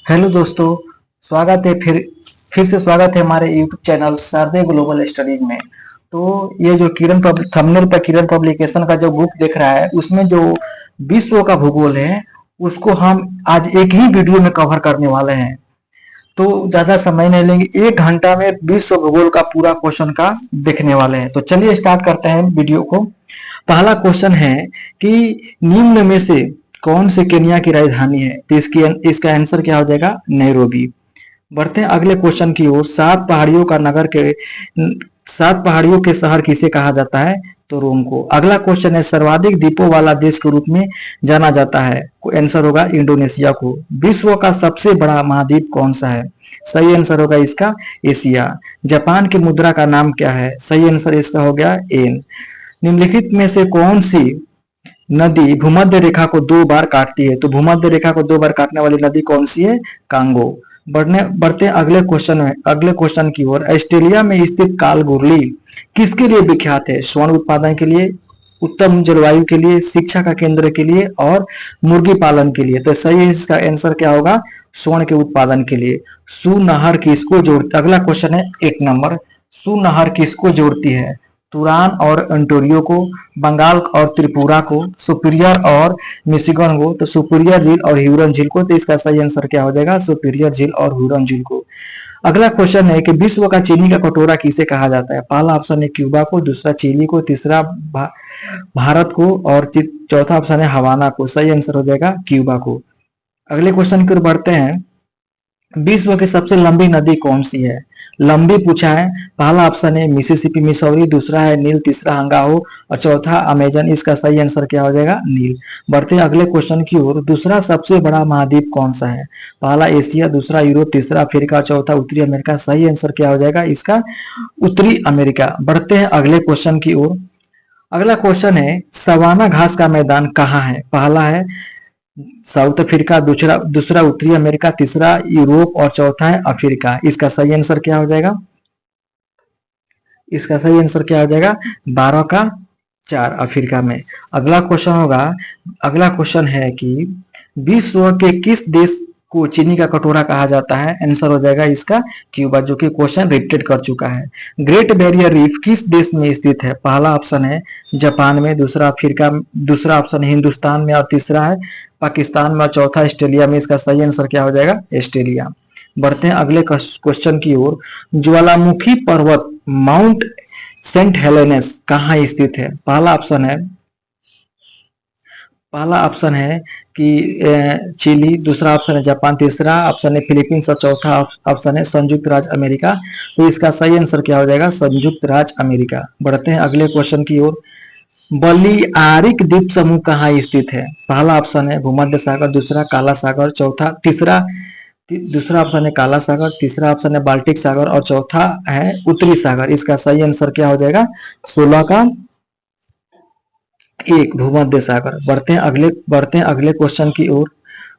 Hello दोस्तों। स्वागत है फिर से स्वागत है हमारे यूट्यूब चैनल सर्वे ग्लोबल स्टडीज में। तो ये जो थंबनेल पर किरण पब्लिकेशन का जो बुक देख रहा है उसमें जो विश्व का भूगोल है उसको हम आज एक ही वीडियो में कवर करने वाले हैं। तो ज्यादा समय नहीं लेंगे, 1 घंटा में विश्व भूगोल का पूरा क्वेश्चन का देखने वाले हैं। तो चलिए स्टार्ट करते हैं वीडियो को। पहला क्वेश्चन है कि निम्न में से कौन से केन्या की राजधानी है? तो इसका आंसर क्या हो जाएगा? नैरोबी। बढ़ते हैं अगले क्वेश्चन की ओर। सात पहाड़ियों के शहर किसे कहा जाता है? तो रोम को। अगला क्वेश्चन है, सर्वाधिक द्वीपों वाला देश के रूप में जाना जाता है? आंसर होगा इंडोनेशिया को। विश्व का सबसे बड़ा महाद्वीप कौन सा है? सही आंसर होगा इसका एशिया। जापान की मुद्रा का नाम क्या है? सही आंसर इसका हो गया एन। निम्नलिखित में से कौन सी नदी भूमध्य रेखा को 2 बार काटती है? तो भूमध्य रेखा को 2 बार काटने वाली नदी कौन सी है? कांगो। बढ़ते अगले क्वेश्चन की ओर। ऑस्ट्रेलिया में स्थित कालगुरली किसके लिए विख्यात है? स्वर्ण उत्पादन के लिए, उत्तम जलवायु के लिए, शिक्षा का केंद्र के लिए और मुर्गी पालन के लिए। तो सही इसका आंसर क्या होगा? स्वर्ण के उत्पादन के लिए। सू नहर किसको जोड़ती? अगला क्वेश्चन है 1 नंबर। सू नहर किसको जोड़ती है? तुरान और अंटोरियो को, बंगाल और त्रिपुरा को, सुपीरियर और मिशिगन को। तो सुपीरियर झील और ह्यूरन झील को। तो इसका सही आंसर क्या हो जाएगा? सुपीरियर झील और ह्यूरन झील को। अगला क्वेश्चन है कि विश्व का चीनी का कटोरा किसे कहा जाता है? पहला ऑप्शन है क्यूबा को, दूसरा चिली को, तीसरा भारत को और चौथा ऑप्शन है हवाना को। सही आंसर हो जाएगा क्यूबा को। अगले क्वेश्चन की ओर बढ़ते हैं। विश्व की सबसे लंबी नदी कौन सी है? लंबी पूछा है। पहला ऑप्शन है मिसिसिपी मिसौरी, दूसरा है नील, तीसरा हंगाहो और चौथा अमेजन। इसका सही आंसर क्या हो जाएगा? नील। बढ़ते हैं अगले क्वेश्चन की ओर। दूसरा सबसे बड़ा महाद्वीप कौन सा है? पहला एशिया, दूसरा यूरोप, तीसरा अफ्रीका, चौथा उत्तरी अमेरिका। सही आंसर क्या हो जाएगा इसका? उत्तरी अमेरिका। बढ़ते हैं अगले क्वेश्चन की ओर। अगला क्वेश्चन है, सवाना घास का मैदान कहाँ है? पहला है साउथ अफ्रीका, दूसरा दूसरा उत्तरी अमेरिका, तीसरा यूरोप और चौथा है अफ्रीका। इसका सही आंसर क्या हो जाएगा? इसका सही आंसर क्या हो जाएगा? 12 का 4 अफ्रीका में। अगला क्वेश्चन है कि विश्व के किस देश को चीनी का कटोरा कहा जाता है? आंसर हो जाएगा इसका क्यूबा, जो कि क्वेश्चन रिपीटेड कर चुका है। ग्रेट बैरियर रीफ किस देश में स्थित है? पहला ऑप्शन है जापान में, दूसरा अफ्रीका, दूसरा ऑप्शन हिंदुस्तान में और तीसरा है पाकिस्तान में और चौथा ऑस्ट्रेलिया में। इसका सही आंसर क्या हो जाएगा? ऑस्ट्रेलिया। बढ़ते हैं अगले क्वेश्चन की ओर। ज्वालामुखी पर्वत माउंट सेंट हेलेनस कहाँ स्थित है? पहला ऑप्शन है कि चिली, दूसरा ऑप्शन है जापान, तीसरा ऑप्शन है फिलीपींस और चौथा ऑप्शन है संयुक्त राज्य अमेरिका। तो इसका सही आंसर क्या हो जाएगा? संयुक्त राज्य अमेरिका। बढ़ते हैं अगले क्वेश्चन की ओर। बलियारिक द्वीप समूह कहाँ स्थित है? पहला ऑप्शन है भूमध्य सागर, दूसरा काला सागर, दूसरा ऑप्शन है काला सागर, तीसरा ऑप्शन है बाल्टिक सागर और चौथा है उत्तरी सागर। इसका सही आंसर क्या हो जाएगा? 16 का 1 भूमध्य सागर। बढ़ते हैं अगले क्वेश्चन की ओर।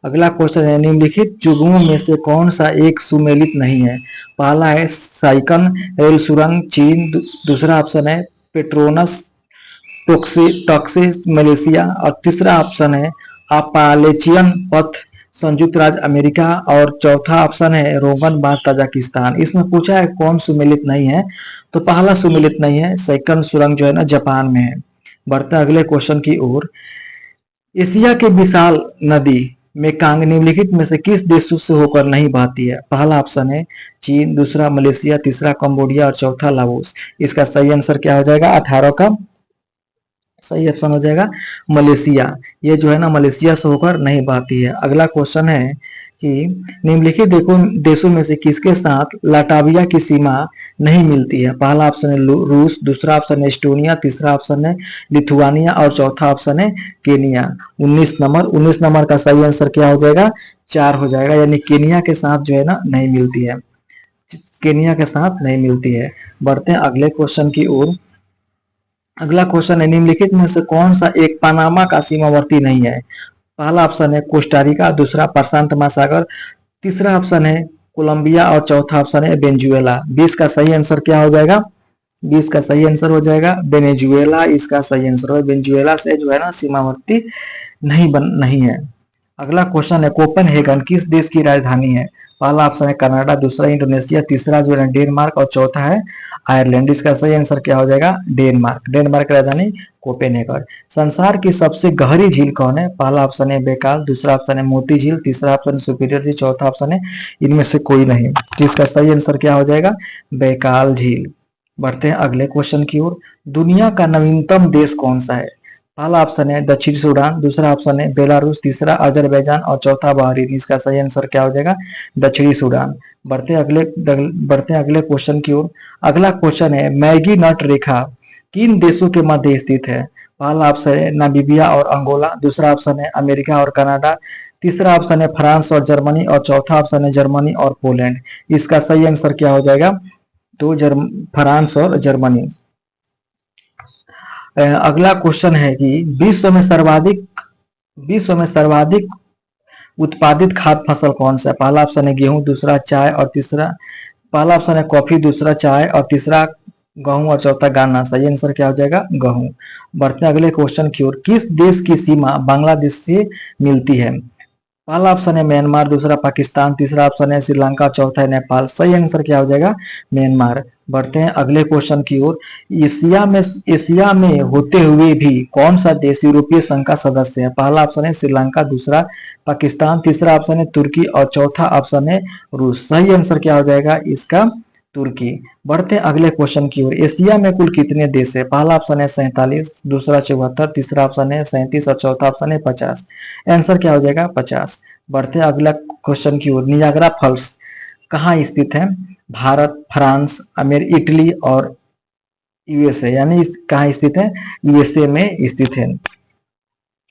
अगला क्वेश्चन है, निम्नलिखित युग्मों में से कौन सा एक सुमेलित नहीं है? पहला है साइकन रेल सुरंग चीन, दूसरा ऑप्शन है पेट्रोनस टॉक्सिस मलेशिया और तीसरा ऑप्शन है अपालेचियन पथ संयुक्त राज्य अमेरिका और चौथा ऑप्शन है रोगन बांध ताजिकिस्तान। इसमें पूछा है कौन सुमेलित नहीं है? तो पहला सुमेलित नहीं है, सेकंड सुरंग जो है ना जापान में है। बढ़ते अगले क्वेश्चन की ओर। एशिया के विशाल नदी मेकांग निम्नलिखित में से किस देशों से होकर नहीं बहती है? पहला ऑप्शन है चीन, दूसरा मलेशिया, तीसरा कंबोडिया और चौथा लाओस। इसका सही आंसर क्या हो जाएगा? 18 का सही ऑप्शन हो जाएगा मलेशिया। ये जो है ना मलेशिया से होकर नहीं बहती है। अगला क्वेश्चन है कि निम्नलिखित देशों में से किसके साथ लाटाविया की सीमा नहीं मिलती है? पहला ऑप्शन है रूस, दूसरा ऑप्शन है एस्टोनिया, तीसरा ऑप्शन है लिथुआनिया और चौथा ऑप्शन है केनिया। 19 नंबर का सही आंसर क्या हो जाएगा? 4 हो जाएगा, यानी केनिया के साथ जो है ना नहीं मिलती है, केनिया के साथ नहीं मिलती है। बढ़ते हैं अगले क्वेश्चन की ओर। अगला क्वेश्चन है, निम्नलिखित में से कौन सा एक पनामा का सीमावर्ती नहीं है? पहला ऑप्शन है कोस्टारिका, दूसरा प्रशांत महासागर, तीसरा ऑप्शन है कोलंबिया और चौथा ऑप्शन है वेनेजुएला। 20 का सही आंसर क्या हो जाएगा? 20 का सही आंसर हो जाएगा वेनेजुएला। इसका सही आंसर है वेनेजुएला से जो है ना सीमावर्ती नहीं है। अगला क्वेश्चन है कोपेनहेगन किस देश की राजधानी है? पहला ऑप्शन है कनाडा, दूसरा इंडोनेशिया, तीसरा जो है डेनमार्क और चौथा है आयरलैंड। इसका सही आंसर क्या हो जाएगा? डेनमार्क। डेनमार्क की राजधानी कोपेनहेगन। संसार की सबसे गहरी झील कौन है? पहला ऑप्शन है बेकाल, दूसरा ऑप्शन है मोती झील, तीसरा ऑप्शन है सुपीरियर झील, चौथा ऑप्शन है इनमें से कोई नहीं। जिसका सही आंसर क्या हो जाएगा? बेकाल झील। बढ़ते हैं अगले क्वेश्चन की ओर। दुनिया का नवीनतम देश कौन सा है? पहला ऑप्शन है दक्षिण सूडान, दूसरा ऑप्शन है बेलारूस, तीसरा अजरबैजान और चौथा बहरीन। इसका सही आंसर क्या हो जाएगा? दक्षिणी सूडान। बढ़ते हैं अगले क्वेश्चन की ओर। अगला क्वेश्चन है मैगी नट रेखा किन देशों के मध्य स्थित है? पहला ऑप्शन है नामीबिया और अंगोला, दूसरा ऑप्शन है अमेरिका और कनाडा, तीसरा ऑप्शन है फ्रांस और जर्मनी और चौथा ऑप्शन है जर्मनी और पोलैंड। इसका सही आंसर क्या हो जाएगा? तो फ्रांस और जर्मनी। अगला क्वेश्चन है कि विश्व में सर्वाधिक उत्पादित खाद्य फसल कौन सा है? पहला ऑप्शन है गेहूं, दूसरा चाय और तीसरा पहला ऑप्शन है कॉफी, दूसरा चाय और तीसरा गेहूं और चौथा गन्ना। सही आंसर क्या हो जाएगा? गेहूं। बढ़ते हैं अगले क्वेश्चन की ओर। किस देश की सीमा बांग्लादेश से मिलती है? पहला ऑप्शन है म्यांमार, दूसरा पाकिस्तान, तीसरा ऑप्शन है श्रीलंका, चौथा है नेपाल। सही आंसर क्या हो जाएगा? म्यांमार। बढ़ते हैं अगले क्वेश्चन की ओर। एशिया में होते हुए भी कौन सा देश यूरोपीय संघ का सदस्य है? पहला ऑप्शन है श्रीलंका, दूसरा पाकिस्तान, तीसरा ऑप्शन है तुर्की और चौथा ऑप्शन है रूस। सही आंसर क्या हो जाएगा इसका? तुर्की। बढ़ते हैं अगले क्वेश्चन की ओर। एशिया में कुल कितने देश है? पहला ऑप्शन है 47, दूसरा 74, तीसरा ऑप्शन है 37 और चौथा ऑप्शन है 50। आंसर क्या हो जाएगा? 50। बढ़ते हैं अगला क्वेश्चन की ओर। नियाग्रा फॉल्स कहाँ स्थित है? भारत, फ्रांस, इटली और यूएसए, यानी कहाँ स्थित है? यूएसए में स्थित है।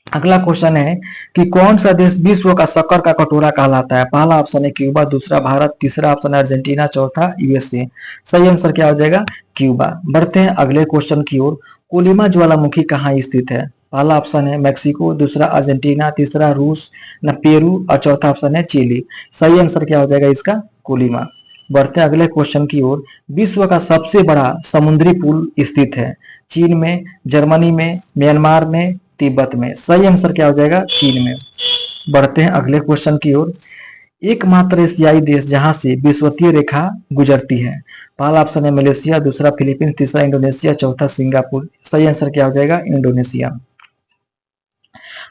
अगला क्वेश्चन है कि कौन सा देश विश्व का शक्कर का कटोरा कहलाता है? पहला ऑप्शन है क्यूबा, दूसरा भारत, तीसरा ऑप्शन है अर्जेंटीना, चौथा यूएसए। सही आंसर क्या हो जाएगा? क्यूबा। बढ़ते हैं अगले क्वेश्चन की ओर। कोलिमा ज्वालामुखी कहाँ स्थित है? पहला ऑप्शन है मैक्सिको, दूसरा अर्जेंटीना, तीसरा रूस न पेरू और चौथा ऑप्शन है चिली। सही आंसर क्या हो जाएगा इसका? कोलिमा। बढ़ते हैं अगले क्वेश्चन की ओर। विश्व का सबसे बड़ा समुद्री पुल स्थित है? चीन में, जर्मनी में, म्यांमार में, तिब्बत में। सही आंसर क्या हो जाएगा? चीन में। बढ़ते हैं अगले क्वेश्चन की ओर। एकमात्र एशियाई देश जहां से विषुवतीय रेखा गुजरती है? पहला ऑप्शन है मलेशिया, दूसरा फिलीपींस, तीसरा इंडोनेशिया, चौथा सिंगापुर। सही आंसर क्या हो जाएगा? इंडोनेशिया।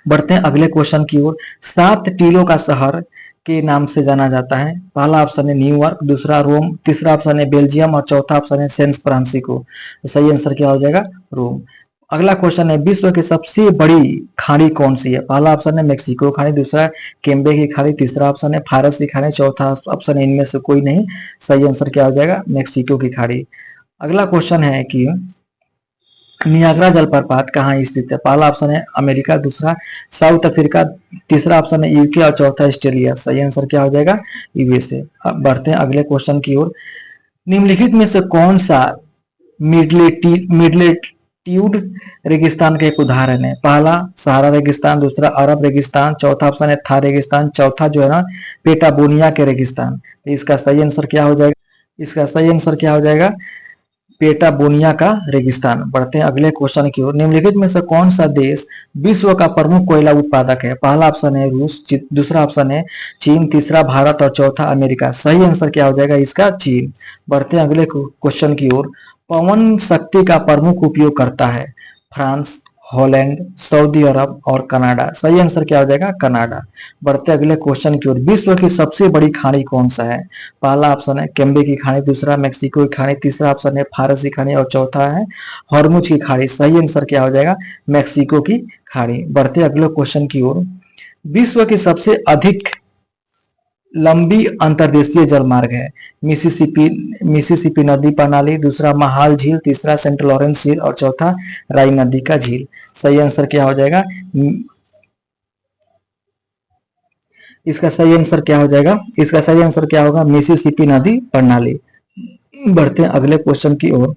बढ़ते हैं अगले क्वेश्चन की ओर। 7 टीलों का शहर के नाम से जाना जाता है? पहला ऑप्शन है न्यूयॉर्क, दूसरा रोम, तीसरा ऑप्शन है बेल्जियम और चौथा ऑप्शन है सैन फ्रांसिस्को। तो सही आंसर क्या हो जाएगा? रोम। अगला क्वेश्चन है विश्व की सबसे बड़ी खाड़ी कौन सी है? पहला ऑप्शन है मेक्सिको खाड़ी, दूसरा केम्बे की खाड़ी, तीसरा ऑप्शन है फारस की खाड़ी, चौथा ऑप्शन है इनमें से कोई नहीं। सही आंसर क्या हो जाएगा? मेक्सिको की खाड़ी। अगला क्वेश्चन है कि नियाग्रा जलप्रपात कहाँ स्थित है? पहला ऑप्शन है अमेरिका, दूसरा साउथ अफ्रीका, तीसरा ऑप्शन है यूके और चौथा ऑस्ट्रेलिया। सही आंसर क्या हो जाएगा? यूएसए। अब बढ़ते हैं अगले क्वेश्चन की ओर। निम्नलिखित में से कौन सा मिडलेट्यूड रेगिस्तान का एक उदाहरण है? पहला सहारा रेगिस्तान, दूसरा अरब रेगिस्तान, चौथा ऑप्शन है थार रेगिस्तान, चौथा जो है ना पेटागोनिया के रेगिस्तान। इसका सही आंसर क्या हो जाएगा? इसका सही आंसर क्या हो जाएगा? पेटागोनिया का रेगिस्तान। बढ़ते हैं अगले क्वेश्चन की ओर। निम्नलिखित में से कौन सा देश विश्व का प्रमुख कोयला उत्पादक है? पहला ऑप्शन है रूस, दूसरा ऑप्शन है चीन, तीसरा भारत और चौथा अमेरिका। सही आंसर क्या हो जाएगा इसका? चीन। बढ़ते हैं अगले क्वेश्चन की ओर। पवन शक्ति का प्रमुख उपयोग करता है? फ्रांस, हॉलैंड, सऊदी अरब और कनाडा। सही आंसर क्या हो जाएगा? कनाडा। बढ़ते अगले क्वेश्चन की ओर। विश्व की सबसे बड़ी खाड़ी कौन सा है? पहला ऑप्शन है केम्बे की खाड़ी, दूसरा मेक्सिको की खाड़ी, तीसरा ऑप्शन है फारस की खाड़ी और चौथा है हॉर्मुज की खाड़ी। सही आंसर क्या हो जाएगा? मेक्सिको की खाड़ी। बढ़ते अगले क्वेश्चन की ओर। विश्व की सबसे अधिक लंबी अंतर्देशीय जलमार्ग है? मिसिसिपी नदी प्रणाली, दूसरा महाल झील, तीसरा सेंट लॉरेंस झील और चौथा राई नदी का झील। सही आंसर क्या हो जाएगा? इसका सही आंसर क्या हो जाएगा? इसका सही आंसर क्या होगा? मिसिसिपी नदी प्रणाली। बढ़ते हैं अगले क्वेश्चन की ओर।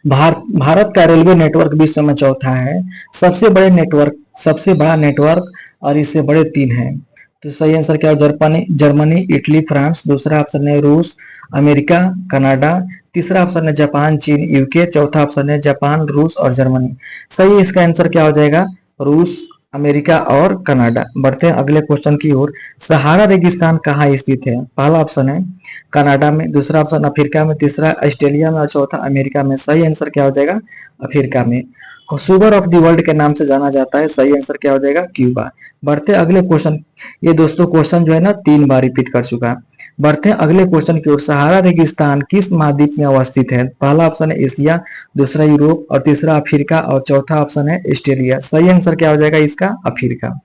भारत का रेलवे नेटवर्क विश्व में चौथा है। सबसे बड़ा नेटवर्क और इससे बड़े 3 हैं। तो सही आंसर क्या हो? जर्मनी, इटली, फ्रांस, दूसरा ऑप्शन है रूस, अमेरिका, कनाडा, तीसरा ऑप्शन है जापान, चीन, यूके, चौथा ऑप्शन है जापान, रूस और जर्मनी। सही इसका आंसर क्या हो जाएगा? रूस अमेरिका और कनाडा। बढ़ते हैं अगले क्वेश्चन की ओर। सहारा रेगिस्तान कहाँ स्थित है? पहला ऑप्शन है कनाडा में, दूसरा ऑप्शन अफ्रीका में, तीसरा ऑस्ट्रेलिया में और चौथा अमेरिका में। सही आंसर क्या हो जाएगा? अफ्रीका में। शुगर ऑफ द वर्ल्ड के नाम से जाना जाता है। सही आंसर क्या हो जाएगा? क्यूबा। बढ़ते हैं अगले क्वेश्चन। ये दोस्तों क्वेश्चन जो है ना 3 बार रिपीट कर चुका है। बढ़ते हैं अगले क्वेश्चन की ओर। सहारा रेगिस्तान किस महाद्वीप में अवस्थित है? पहला ऑप्शन है एशिया, दूसरा यूरोप और तीसरा अफ्रीका और चौथा ऑप्शन है ऑस्ट्रेलिया। सही आंसर क्या हो जाएगा इसका? अफ्रीका।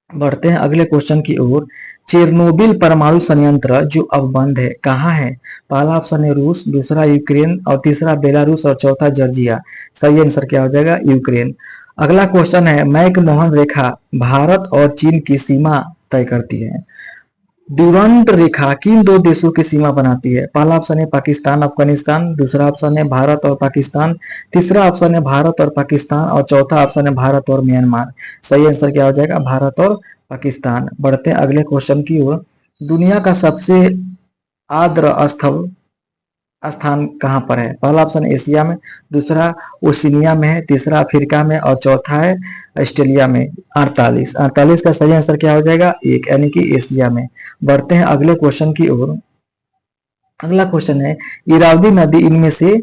बढ़ते हैं अगले क्वेश्चन की ओर। चेरनोबिल परमाणु संयंत्र जो अब बंद है कहाँ है? पहला ऑप्शन है रूस, दूसरा यूक्रेन और तीसरा बेलारूस और चौथा जॉर्जिया। सही आंसर क्या हो जाएगा? यूक्रेन। अगला क्वेश्चन है मैकमोहन रेखा भारत और चीन की सीमा तय करती है। ड्यूरंट रेखा किन 2 देशों की सीमा बनाती है? पहला ऑप्शन है पाकिस्तान अफगानिस्तान, दूसरा ऑप्शन है भारत और पाकिस्तान, तीसरा ऑप्शन है भारत और पाकिस्तान और चौथा ऑप्शन है भारत और म्यांमार। सही आंसर क्या हो जाएगा? भारत और पाकिस्तान। बढ़ते हैं अगले क्वेश्चन की ओर। दुनिया का सबसे आर्द्र स्थल स्थान कहाँ पर है? पहला ऑप्शन एशिया में, दूसरा ओशिनिया में है, तीसरा अफ्रीका में और चौथा है ऑस्ट्रेलिया में। 48 48 का सही आंसर क्या हो जाएगा? 1 यानी कि एशिया में। बढ़ते हैं अगले क्वेश्चन की ओर। अगला क्वेश्चन है इरावदी नदी इनमें से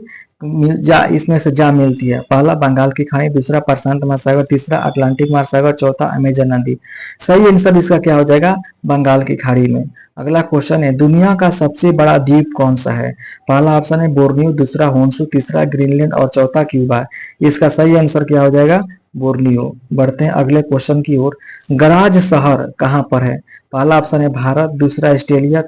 इसमें से जा मिलती है। पहला बंगाल की खाड़ी, दूसरा प्रशांत महासागर, तीसरा अटलांटिक महासागर, चौथा अमेजन नदी। सही आंसर इसका क्या हो जाएगा? बंगाल की खाड़ी में। अगला क्वेश्चन है दुनिया का सबसे बड़ा द्वीप कौन सा है? पहला ऑप्शन है बोर्नियो, दूसरा होन्सू, तीसरा ग्रीनलैंड और चौथा क्यूबा। इसका सही आंसर क्या हो जाएगा? बोर्नियो। बढ़ते हैं अगले क्वेश्चन की ओर। गराज शहर कहाँ पर है? पहला ऑप्शन है भारत, दूसरा ऑस्ट्रेलिया,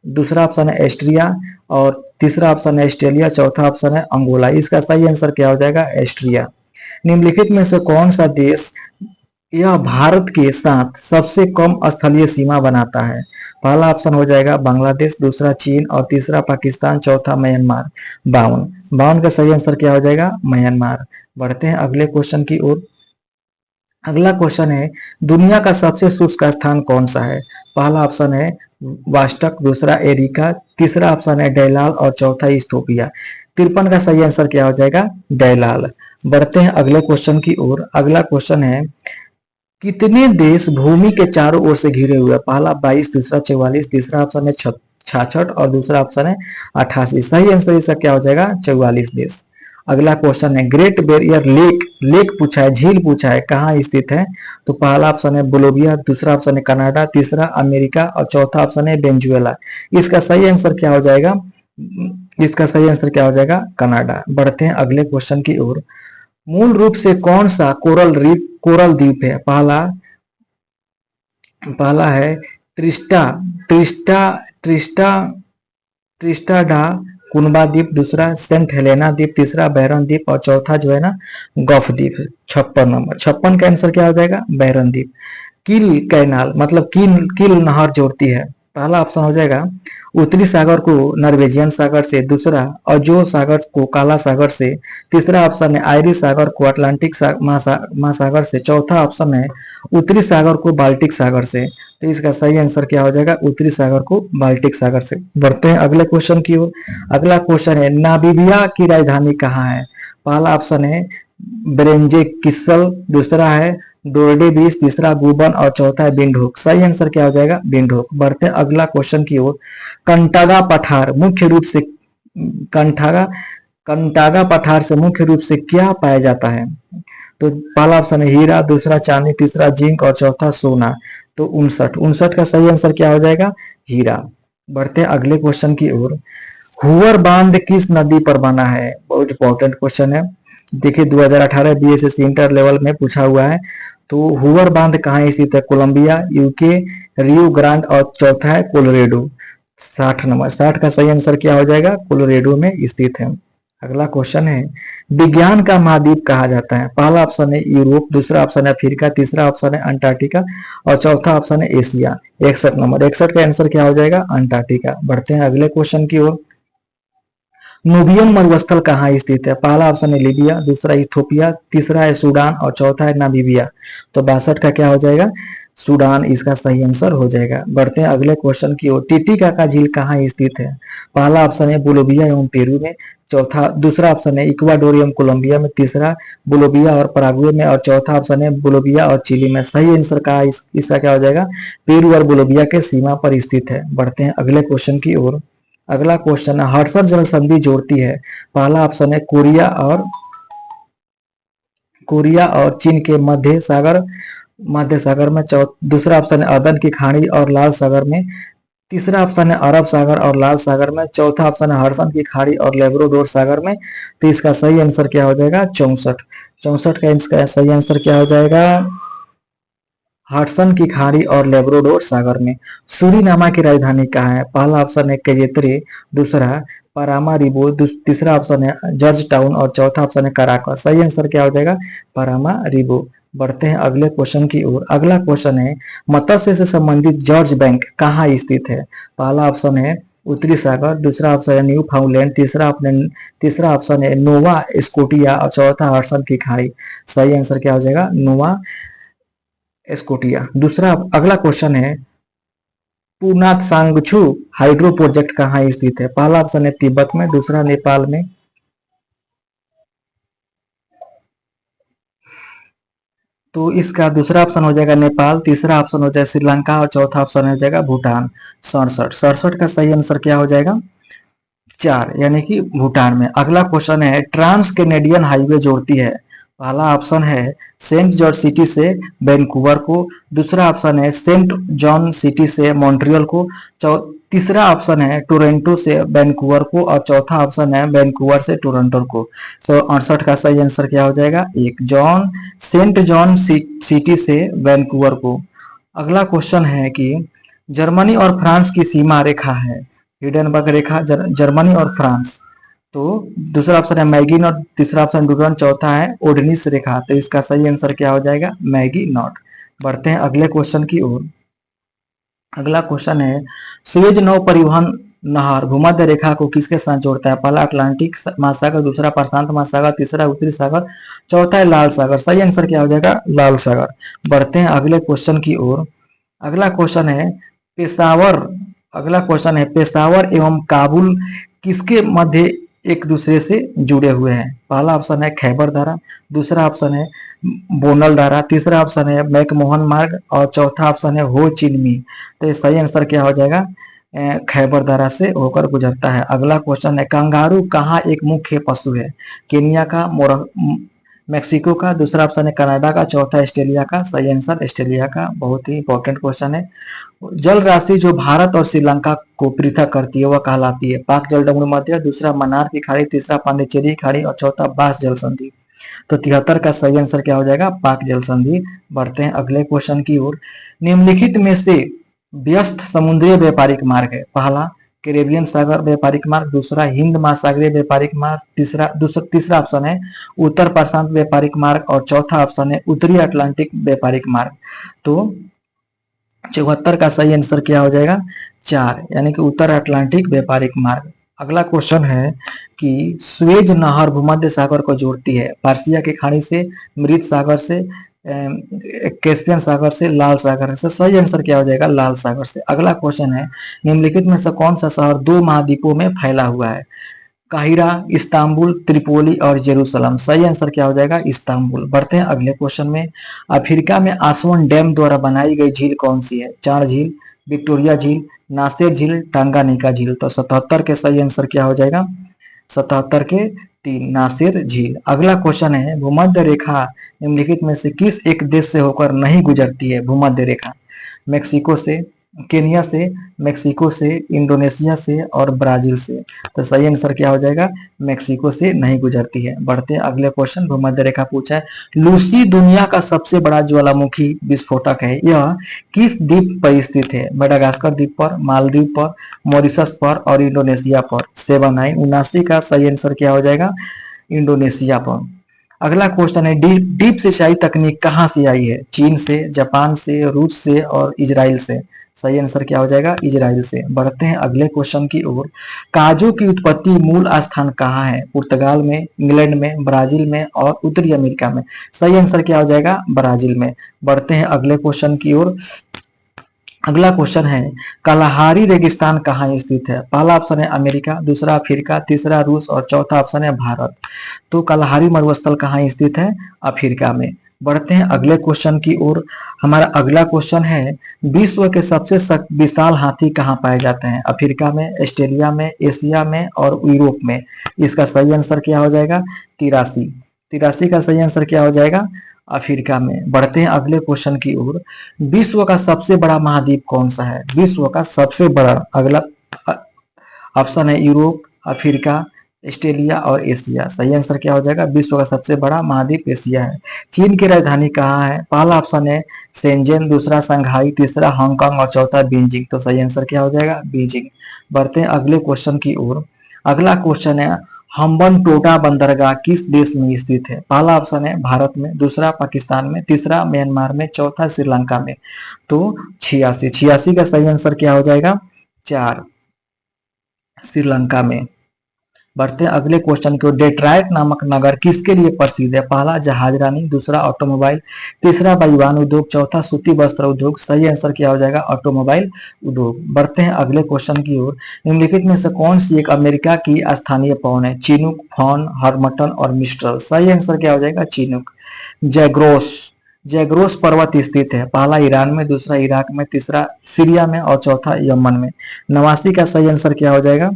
दूसरा ऑप्शन है एस्ट्रिया और तीसरा ऑप्शन है ऑस्ट्रेलिया, चौथा ऑप्शन है अंगोला। इसका सही आंसर क्या हो जाएगा? एस्ट्रिया। निम्नलिखित में से कौन सा देश यह भारत के साथ सबसे कम स्थलीय सीमा बनाता है? पहला ऑप्शन हो जाएगा बांग्लादेश, दूसरा चीन और तीसरा पाकिस्तान, चौथा म्यांमार। 52 का सही आंसर क्या हो जाएगा? म्यांमार। बढ़ते हैं अगले क्वेश्चन की ओर। अगला क्वेश्चन है दुनिया का सबसे शुष्क स्थान कौन सा है? पहला ऑप्शन है वास्टक, दूसरा एरिका, तीसरा ऑप्शन है डैलाल और चौथा इथियोपिया। 53 का सही आंसर क्या हो जाएगा? डैलाल। बढ़ते हैं अगले क्वेश्चन की ओर। अगला क्वेश्चन है कितने देश भूमि के चारों ओर से घिरे हुए? पहला 22, दूसरा 44, तीसरा ऑप्शन है 66 और दूसरा ऑप्शन है 88। सही आंसर इसका क्या हो जाएगा? 44 देश। अगला क्वेश्चन है ग्रेट बैरियर लेक पूछा है, झील पूछा है, कहाँ स्थित है? तो पहला ऑप्शन है बोलोविया, दूसरा ऑप्शन है कनाडा, तीसरा अमेरिका और चौथा ऑप्शन है वेनेजुएला। इसका सही आंसर क्या हो जाएगा? इसका सही आंसर क्या हो जाएगा? कनाडा। बढ़ते हैं अगले क्वेश्चन की ओर। मूल रूप से कौन सा कोरल द्वीप है? पहला है ट्रिस्टा ट्रिस्टा ट्रिस्टा ट्रिस्टाडा कुनबा द्वीप, दूसरा सेंट हेलेना द्वीप, तीसरा बैरन द्वीप और चौथा जो है ना गॉफ द्वीप। 56 नंबर। 56 का आंसर क्या हो जाएगा? बैरन द्वीप। किल कैनाल मतलब किल नहर जोड़ती है। पहला ऑप्शन हो जाएगा उत्तरी सागर को नॉर्वेजियन सागर से, दूसरा अजो सागर को काला सागर से, तीसरा ऑप्शन है आयरिश सागर को अटलांटिक महासागर से, चौथा ऑप्शन है उत्तरी सागर को बाल्टिक सागर से। तो इसका सही आंसर क्या हो जाएगा? उत्तरी सागर को बाल्टिक सागर से। बढ़ते हैं अगले क्वेश्चन की ओर। अगला क्वेश्चन है नामीबिया की राजधानी कहाँ है? पहला ऑप्शन है ब्रेंजे किस्सल, दूसरा है डोरडे बीच, तीसरा गुबन और चौथा है बिंडहोक। सही आंसर क्या हो जाएगा? बिंडहोक। बढ़ते हैं अगला क्वेश्चन की ओर। कंटागा पठार मुख्य रूप से कंठागा कंटागा पठार से मुख्य रूप से क्या पाया जाता है? तो पहला ऑप्शन है हीरा, दूसरा चांदी, तीसरा जिंक और चौथा सोना। तो 59 का सही आंसर क्या हो जाएगा? हीरा। बढ़ते हैं अगले क्वेश्चन की ओर। हुवर बांध किस नदी पर बना है? बहुत इंपॉर्टेंट क्वेश्चन है। देखिए 2018 बीएसएससी इंटर लेवल में पूछा हुआ है। तो हुवर बांध कहाँ स्थित है? कोलंबिया, यूके, रियो ग्रांड और चौथा है कोलोरेडो। 60 नंबर। 60 का सही आंसर क्या हो जाएगा? कोलोरेडो में स्थित है। अगला क्वेश्चन है विज्ञान का महाद्वीप कहा जाता है? पहला ऑप्शन है यूरोप, दूसरा ऑप्शन है अफ्रीका, तीसरा ऑप्शन है अंटार्कटिका और चौथा ऑप्शन है एशिया। 61 नंबर। 61 का आंसर क्या हो जाएगा? अंटार्कटिका। बढ़ते हैं अगले क्वेश्चन की ओर। नूबियन मरुस्थल कहाँ स्थित है? पहला ऑप्शन है लीबिया, दूसरा इथियोपिया, तीसरा है सूडान और चौथा है नामीबिया। तो 62 का क्या हो जाएगा? सूडान इसका सही आंसर हो जाएगा। बढ़ते हैं अगले क्वेश्चन की ओर। टिटिकाका झील कहाँ स्थित है? पहला ऑप्शन है बोलोविया एवं पेरू में, चौथा दूसरा ऑप्शन है इक्वाडोर एवं कोलंबिया में, तीसरा बोलोविया और पराग्वे में, और चौथा ऑप्शन है बोलोविया और चिली में। सही आंसर का इसका क्या हो जाएगा? पेरू और बोलोविया के सीमा पर स्थित है। बढ़ते हैं अगले क्वेश्चन की ओर। अगला क्वेश्चन है हडसन जल संधि जोड़ती है? पहला ऑप्शन है कोरिया और चीन के मध्य सागर में, दूसरा ऑप्शन है अदन की खाड़ी और लाल सागर में, तीसरा ऑप्शन है अरब सागर और लाल सागर में, चौथा ऑप्शन है हडसन की खाड़ी और लेब्राडोर सागर में। तो इसका सही आंसर क्या हो जाएगा? 64। 64 का इसका सही आंसर क्या हो जाएगा? हडसन की खाड़ी और लेब्राडोर सागर में। सूरीनामा की राजधानी कहाँ है? पहला ऑप्शन है केजेतरे, दूसरा पारामारिबो, तीसरा ऑप्शन है जॉर्ज टाउन और चौथा ऑप्शन है कराकस। सही आंसर क्या हो जाएगा? पारामारिबो। बढ़ते हैं अगले क्वेश्चन की ओर। अगला क्वेश्चन है मत्स्य से संबंधित जॉर्ज बैंक कहाँ स्थित है? पहला ऑप्शन है उत्तरी सागर, दूसरा ऑप्शन है न्यू फाउंडलैंड, तीसरा ऑप्शन है नोवा स्कोटिया और चौथा हडसन की खाड़ी। सही आंसर क्या हो जाएगा? Nova Scotia. दूसरा अगला क्वेश्चन है पूर्णात सांगछू हाइड्रो प्रोजेक्ट कहाँ स्थित है? पहला ऑप्शन है तिब्बत में, दूसरा नेपाल में, तो इसका दूसरा ऑप्शन हो जाएगा नेपाल, तीसरा ऑप्शन हो जाएगा श्रीलंका और चौथा ऑप्शन हो जाएगा भूटान। 67 का सही आंसर क्या हो जाएगा? 4 यानी कि भूटान में। अगला क्वेश्चन है ट्रांस कैनेडियन हाईवे जोड़ती है? पहला ऑप्शन है सेंट जॉर्ज सिटी से वैंकूवर को, दूसरा ऑप्शन है सेंट जॉन सिटी से मॉन्ट्रियल को, तीसरा ऑप्शन है टोरंटो से वैंकूवर को और चौथा ऑप्शन है वैंकूवर से टोरंटो को। तो 68 का सही आंसर क्या हो जाएगा? सेंट जॉन सिटी से वैंकूवर को। अगला क्वेश्चन है कि जर्मनी और फ्रांस की सीमा रेखा है, हिडेनबर्ग रेखा, जर्मनी और फ्रांस। तो दूसरा ऑप्शन है मैगी नॉट, तीसरा ऑप्शन डूडन, चौथा है ओडनिस रेखा। तो इसका सही आंसर क्या हो जाएगा? Maggi not. बढ़ते हैं अगले क्वेश्चन की ओर। अगला क्वेश्चन है सुएज नौ परिवहन नहर भूमध्य रेखा को किसके साथ जोड़ता है? पहला अटलांटिक महासागर, दूसरा प्रशांत महासागर, तीसरा उत्तरी सागर, चौथा है लाल सागर। सही आंसर क्या हो जाएगा? लाल सागर। बढ़ते हैं अगले क्वेश्चन की ओर। अगला क्वेश्चन है पेशावर पेशावर एवं काबुल किसके मध्य एक दूसरे से जुड़े हुए हैं? पहला ऑप्शन है खैबर धारा, दूसरा ऑप्शन है बोनल धारा, तीसरा ऑप्शन है मैकमोहन मार्ग और चौथा ऑप्शन है हो चिन्ह। तो ये सही आंसर क्या हो जाएगा? खैबर धारा से होकर गुजरता है। अगला क्वेश्चन है कंगारू कहाँ एक मुख्य पशु है? केनिया का, मेक्सिको का, दूसरा ऑप्शन है कनाडा का, चौथा ऑस्ट्रेलिया का। सही आंसर ऑस्ट्रेलिया का। बहुत ही इंपॉर्टेंट क्वेश्चन है। जल राशि जो भारत और श्रीलंका को पृथक करती है वह कहलाती है? पाक जलडमरू मध्य, दूसरा मन्नार की खाड़ी, तीसरा पांडिचेरी की खाड़ी और चौथा बास जल संधि। तो 73 का सही आंसर क्या हो जाएगा? पाक जल संधि। बढ़ते हैं अगले क्वेश्चन की ओर। निम्नलिखित में से व्यस्त समुद्री व्यापारिक मार्ग है? पहला कैरेबियन सागर व्यापारिक मार्ग, दूसरा हिंद महासागरीय व्यापारिक मार्ग, तीसरा ऑप्शन है उत्तर प्रशांत व्यापारिक मार्ग और चौथा ऑप्शन है उत्तरी अटलांटिक व्यापारिक मार्ग। तो 74 का सही आंसर क्या हो जाएगा? 4 यानी कि उत्तर अटलांटिक व्यापारिक मार्ग। अगला क्वेश्चन है कि स्वेज नहर भूमध्य सागर को जोड़ती है? पर्शिया की खाड़ी से, मृत सागर से, कैस्पियन सागर से, लाल सागर से। सही आंसर क्या हो जाएगा? लाल सागर से। अगला क्वेश्चन है निम्नलिखित में से कौन सा शहर 2 महाद्वीपों में फैला हुआ है? काहिरा, इस्तांबुल, त्रिपोली और जेरूसलम। सही आंसर क्या हो जाएगा? इस्तांबुल। बढ़ते हैं अगले क्वेश्चन में। अफ्रीका में आसवन डैम द्वारा बनाई गई झील कौन सी है? चार झील, विक्टोरिया झील, नासिर झील, टांगानिका झील। तो 77 के सही आंसर क्या हो जाएगा? 77 के 3 नासिर झील। अगला क्वेश्चन है भूमध्य रेखा निम्नलिखित में से किस एक देश से होकर नहीं गुजरती है? भूमध्य रेखा मेक्सिको से, केनिया से, मेक्सिको से, इंडोनेशिया से और ब्राजील से। तो सही आंसर क्या हो जाएगा? मेक्सिको से नहीं गुजरती है। बढ़ते हैं अगले क्वेश्चन। भूमध्य रेखा पूछा है लूसी दुनिया का सबसे बड़ा ज्वालामुखी विस्फोटक है, यह किस द्वीप पर स्थित है? मेडागास्कर द्वीप पर, मालदीव पर, मॉरिशस पर और इंडोनेशिया पर। 79 का सही आंसर क्या हो जाएगा? इंडोनेशिया पर। अगला क्वेश्चन है डीप सिंचाई तकनीक कहाँ से आई है? चीन से, जापान से, रूस से और इजराइल से। सही आंसर क्या हो जाएगा? इजराइल से। बढ़ते हैं अगले क्वेश्चन की ओर। काजू की उत्पत्ति मूल स्थान कहाँ है? पुर्तगाल में, इंग्लैंड में, ब्राजील में और उत्तरी अमेरिका में। सही आंसर क्या हो जाएगा? ब्राजील में। बढ़ते हैं अगले क्वेश्चन की ओर। अगला क्वेश्चन है कलाहारी रेगिस्तान कहाँ स्थित है? पहला ऑप्शन है अमेरिका, दूसरा अफ्रीका, तीसरा रूस और चौथा ऑप्शन है भारत। तो कलाहारी मरुस्थल कहाँ स्थित है? अफ्रीका में। बढ़ते हैं अगले क्वेश्चन की ओर। हमारा अगला क्वेश्चन है विश्व के सबसे विशाल हाथी कहाँ पाए जाते हैं? अफ्रीका में, ऑस्ट्रेलिया में, एशिया में और यूरोप में। इसका सही आंसर क्या हो जाएगा? 83। 83 का सही आंसर क्या हो जाएगा? अफ्रीका में। बढ़ते हैं अगले क्वेश्चन की ओर। विश्व का सबसे बड़ा महाद्वीप कौन सा है? विश्व का सबसे बड़ा, अगला ऑप्शन है यूरोप, अफ्रीका, ऑस्ट्रेलिया और एशिया। सही आंसर क्या हो जाएगा? विश्व का सबसे बड़ा महाद्वीप एशिया है। चीन की राजधानी कहाँ है? पहला ऑप्शन है शेंजन, दूसरा संघाई, तीसरा हांगकांग और चौथा बीजिंग। तो सही आंसर क्या हो जाएगा? बीजिंग। बढ़ते हैं अगले क्वेश्चन की ओर। अगला क्वेश्चन है हम्बनटोटा बंदरगाह किस देश में स्थित है? पहला ऑप्शन है भारत में, दूसरा पाकिस्तान में, तीसरा म्यांमार में, चौथा श्रीलंका में। तो 86। 86 का सही आंसर क्या हो जाएगा? 4, श्रीलंका में। बढ़ते हैं अगले क्वेश्चन की ओर। डेट्रायट नामक नगर किसके लिए प्रसिद्ध है? पहला जहाजरानी, दूसरा ऑटोमोबाइल, तीसरा वायुयान उद्योग, चौथा सूती वस्त्र उद्योग। सही आंसर क्या हो जाएगा? ऑटोमोबाइल उद्योग। बढ़ते हैं अगले क्वेश्चन की ओर। निम्नलिखित में से कौन सी एक अमेरिका की स्थानीय पौन है? चिनूक, फॉन, हर्मटन और मिस्ट्रल। सही आंसर क्या हो जाएगा? चिनूक। जैग्रोस, जैग्रोस पर्वत स्थित है पहला ईरान में, दूसरा इराक में, तीसरा सीरिया में और चौथा यमन में। 89 का सही आंसर क्या हो जाएगा?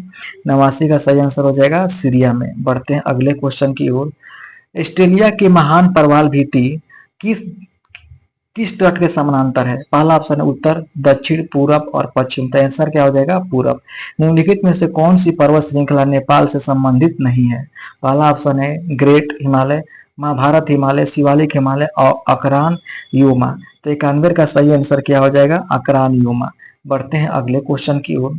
89 का सही आंसर हो जाएगा सीरिया में। बढ़ते हैं अगले क्वेश्चन की ओर। ऑस्ट्रेलिया की महान प्रवाल भित्ति किस किस तट के समानांतर है? पहला ऑप्शन है उत्तर, दक्षिण, पूरब और पश्चिम। तो आंसर क्या हो जाएगा? पूरब। निम्नलिखित में से कौन सी पर्वत श्रृंखला नेपाल से संबंधित नहीं है? पहला ऑप्शन है ग्रेट हिमालय, महाभारत हिमालय, शिवालिक हिमालय और अकरान योमा। तो 91 का सही आंसर क्या हो जाएगा? अकरान योमा। बढ़ते हैं अगले क्वेश्चन की ओर।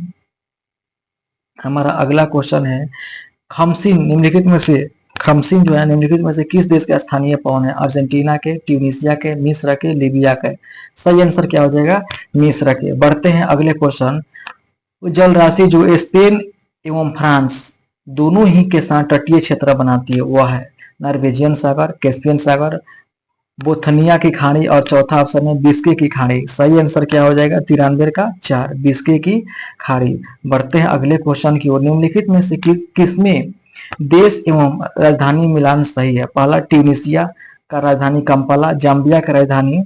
हमारा अगला क्वेश्चन है खमसिन निम्नलिखित में से, खमसिन जो है निम्नलिखित में से किस देश के स्थानीय पौन है? अर्जेंटीना के, ट्यूनिसिया के, मिस्र के, लीबिया के। सही आंसर क्या हो जाएगा? मिस्र के। बढ़ते हैं अगले क्वेश्चन। जल राशि जो स्पेन एवं फ्रांस दोनों ही के साथ तटीय क्षेत्र बनाती है वह है नॉर्वेजियन सागर, कैस्पियन सागर, बोथनिया की खाड़ी और चौथा ऑप्शन है बिस्के की खाड़ी। सही आंसर क्या हो जाएगा? 93 का 4, बिस्के की खाड़ी। बढ़ते हैं अगले क्वेश्चन की ओर। निम्नलिखित में से किसमें देश एवं राजधानी मिलान सही है? पहला ट्यूनिसिया का राजधानी कंपाला, जाम्बिया का राजधानी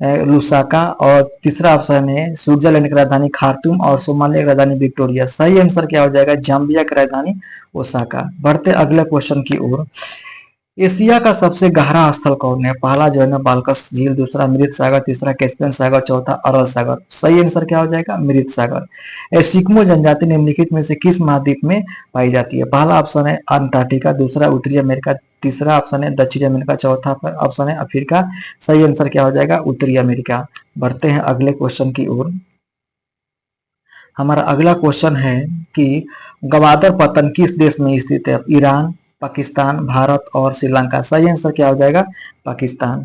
लुसाका और तीसरा ऑप्शन है स्विट्जरलैंड की राजधानी खार्तूम और सोमालिया की राजधानी विक्टोरिया। सही आंसर क्या हो जाएगा? जाम्बिया की राजधानी ओसाका। बढ़ते अगले क्वेश्चन की ओर। एशिया का सबसे गहरा स्थल कौन है? पहला जो है ना बाल्कस झील, दूसरा मृत सागर, तीसरा कैस्पियन सागर, चौथा अरल सागर। सही आंसर क्या हो जाएगा? मृत सागर। एस्किमो जनजाति निम्नलिखित में से किस महाद्वीप में पाई जाती है? पहला ऑप्शन है अंटार्कटिका, दूसरा उत्तरी अमेरिका, तीसरा ऑप्शन है दक्षिणी अमेरिका, चौथा ऑप्शन है अफ्रीका। सही आंसर क्या हो जाएगा? उत्तरी अमेरिका। बढ़ते हैं अगले क्वेश्चन की ओर। हमारा अगला क्वेश्चन है कि गवादर पतन किस देश में स्थित है? ईरान, पाकिस्तान, भारत और श्रीलंका। सही आंसर क्या हो जाएगा? पाकिस्तान।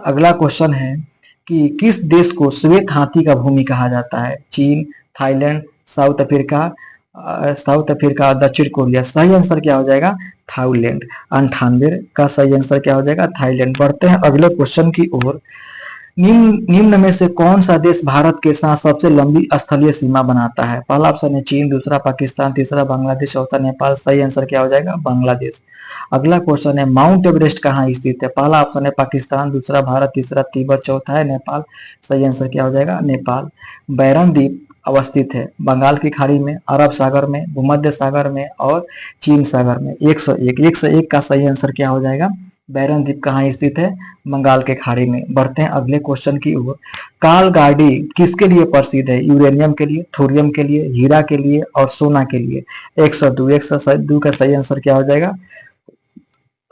अगला क्वेश्चन है कि किस देश को श्वेत हाथी का भूमि कहा जाता है? चीन, थाईलैंड, साउथ अफ्रीका और दक्षिण कोरिया। सही आंसर क्या हो जाएगा? थाईलैंड। 98 का सही आंसर क्या हो जाएगा? थाईलैंड। बढ़ते हैं अगले क्वेश्चन की ओर। निम्न में से कौन सा देश भारत के साथ सबसे लंबी स्थलीय सीमा बनाता है? पहला ऑप्शन है चीन, दूसरा पाकिस्तान, तीसरा बांग्लादेश, चौथा नेपाल। सही आंसर क्या हो जाएगा? बांग्लादेश। अगला क्वेश्चन है माउंट एवरेस्ट कहाँ स्थित है? पहला ऑप्शन है पाकिस्तान, दूसरा भारत, तीसरा तिब्बत, चौथा है नेपाल। सही आंसर क्या हो जाएगा? नेपाल। बैरन द्वीप अवस्थित है बंगाल की खाड़ी में, अरब सागर में, भूमध्य सागर में और चीन सागर में। 101 का सही आंसर क्या हो जाएगा? बैरन द्वीप कहाँ स्थित है? बंगाल के खाड़ी में। बढ़ते हैं अगले क्वेश्चन की ओर। काल गाड़ी किसके लिए प्रसिद्ध है? यूरेनियम के लिए, थोरियम के लिए, हीरा के लिए और सोना के लिए। 102 का सही आंसर क्या हो जाएगा?